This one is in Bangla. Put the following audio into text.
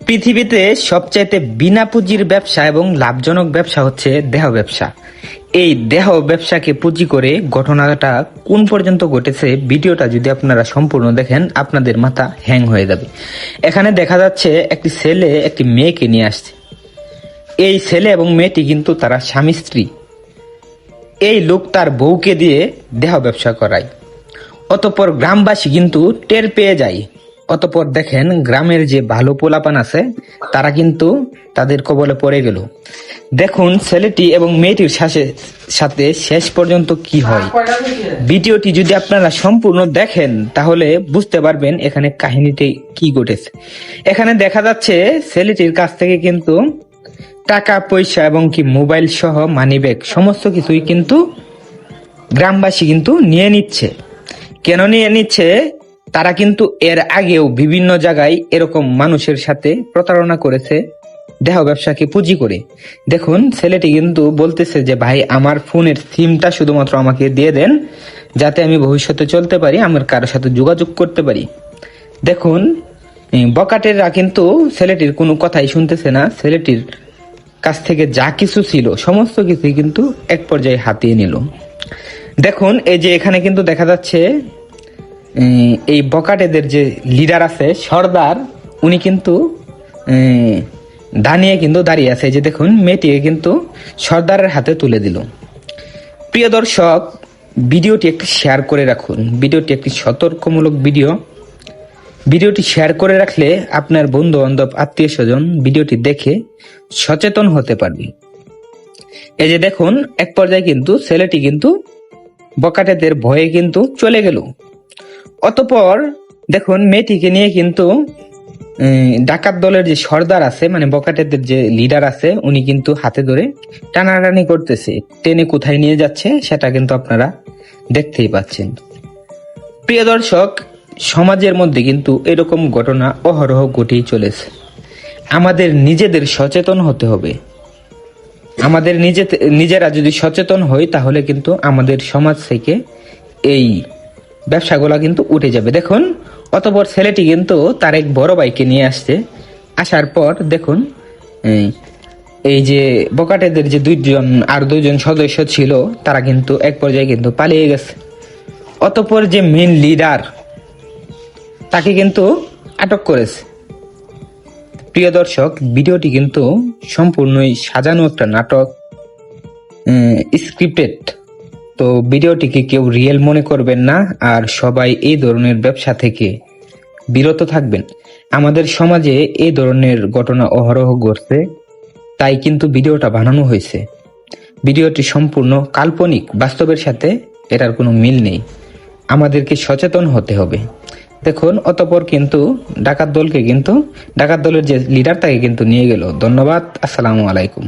পৃথিবীতে সবচাইতে বিনা পুঁজির ব্যবসা এবং লাভজনক ব্যবসা হচ্ছে দেহ ব্যবসা। এই দেহ ব্যবসাকে পুঁজি করে ঘটনাটা কোন পর্যন্ত ঘটেছে, ভিডিওটা যদি আপনারা সম্পূর্ণ দেখেন আপনাদের মাথা হ্যাং হয়ে যাবে। এখানে দেখা যাচ্ছে একটি ছেলে একটি মেয়েকে নিয়ে আসছে। এই ছেলে এবং মেয়েটি কিন্তু তারা স্বামী স্ত্রী। এই লোক তার বউকে দিয়ে দেহ ব্যবসা করায়। অতঃপর গ্রামবাসী কিন্তু টের পেয়ে যায়। অতঃপর দেখেন গ্রামের যে ভালো পোলাপান আছে তারা কিন্তু তাদের কবলে পড়ে গেল। দেখুন ছেলেটি এবং মেয়েটির সাথে শেষ পর্যন্ত কি হয়। ভিডিওটি যদি আপনারা সম্পূর্ণ দেখেন তাহলে বুঝতে পারবেন এখানে কাহিনীটি কি ঘটেছে। এখানে দেখা যাচ্ছে ছেলেটির কাছ থেকে কিন্তু টাকা পয়সা এবং কি মোবাইল সহ মানিব্যাগ সমস্ত কিছুই কিন্তু গ্রামবাসী কিন্তু নিয়ে নিচ্ছে। কেন নিয়ে নিচ্ছে? তারা কিন্তু এর আগেও বিভিন্ন জায়গায় এরকম মানুষের সাথে প্রতারণা করেছে দেহ ব্যবসাকে পুঁজি করে। দেখুন ছেলেটি কিন্তু বলতেছে যে ভাই আমার ফোনের সিমটা শুধুমাত্র আমাকে দিয়ে দেন, যাতে আমি ভবিষ্যতে চলতে পারি, আমার কারোর সাথে যোগাযোগ করতে পারি। দেখুন বকাটেররা কিন্তু ছেলেটির কোনো কথাই শুনতেছে না। ছেলেটির কাছ থেকে যা কিছু ছিল সমস্ত কিছুই কিন্তু এক পর্যায়ে হাতিয়ে নিল। দেখুন এই যে এখানে কিন্তু দেখা যাচ্ছে এই বকাটেদের যে লিডার আছে সর্দার, উনি কিন্তু দাঁড়িয়ে আছে। যে দেখুন মেয়েটিকে কিন্তু সর্দারের হাতে তুলে দিল। প্রিয় দর্শক, ভিডিওটি একটি শেয়ার করে রাখুন। ভিডিওটি একটি সতর্কমূলক ভিডিওটি শেয়ার করে রাখলে আপনার বন্ধু বান্ধব আত্মীয় স্বজন ভিডিওটি দেখে সচেতন হতে পারবে। এই যে দেখুন এক পর্যায়ে কিন্তু ছেলেটি কিন্তু বকাটেদের ভয়ে কিন্তু চলে গেল। অতঃপর দেখুন মেয়েটিকে নিয়ে কিন্তু ডাকাত দলের যে সর্দার আছে, মানে বকাটেদের যে লিডার আছে, উনি কিন্তু হাতে ধরে টানাটানি করতেছে। টেনে কোথায় নিয়ে যাচ্ছে সেটা কিন্তু আপনারা দেখতেই পাচ্ছেন। প্রিয় দর্শক, সমাজের মধ্যে কিন্তু এরকম ঘটনা অহরহ ঘটেই চলেছে। আমাদের নিজেদের সচেতন হতে হবে। আমাদের নিজেরা যদি সচেতন হই তাহলে কিন্তু আমাদের সমাজ থেকে এই ব্যবসাগুলা কিন্তু উঠে যাবে। দেখুন অতঃপর ছেলেটি কিন্তু তার এক বড় ভাইকে নিয়ে আসছে। আসার পর দেখুন এই যে বকাটেদের যে দুইজন সদস্য ছিল তারা কিন্তু এক পর্যায়ে কিন্তু পালিয়ে গেছে। অতঃপর যে মেন লিডার তাকে কিন্তু আটক করেছে। প্রিয় দর্শক, ভিডিওটি কিন্তু সম্পূর্ণই সাজানো একটা নাটক, স্ক্রিপ্টেড। তো ভিডিওটিকে কেউ রিয়েল মনে করবেন না, আর সবাই এই ধরনের ব্যবসা থেকে বিরত থাকবেন। আমাদের সমাজে এই ধরনের ঘটনা অহরহ ঘটছে, তাই কিন্তু ভিডিওটা বানানো হয়েছে। ভিডিওটি সম্পূর্ণ কাল্পনিক, বাস্তবের সাথে এটার কোনো মিল নেই। আমাদেরকে সচেতন হতে হবে। দেখুন অতঃপর কিন্তু ডাকাত দলের যে লিডার তাকে কিন্তু নিয়ে গেল। ধন্যবাদ। আসসালামু আলাইকুম।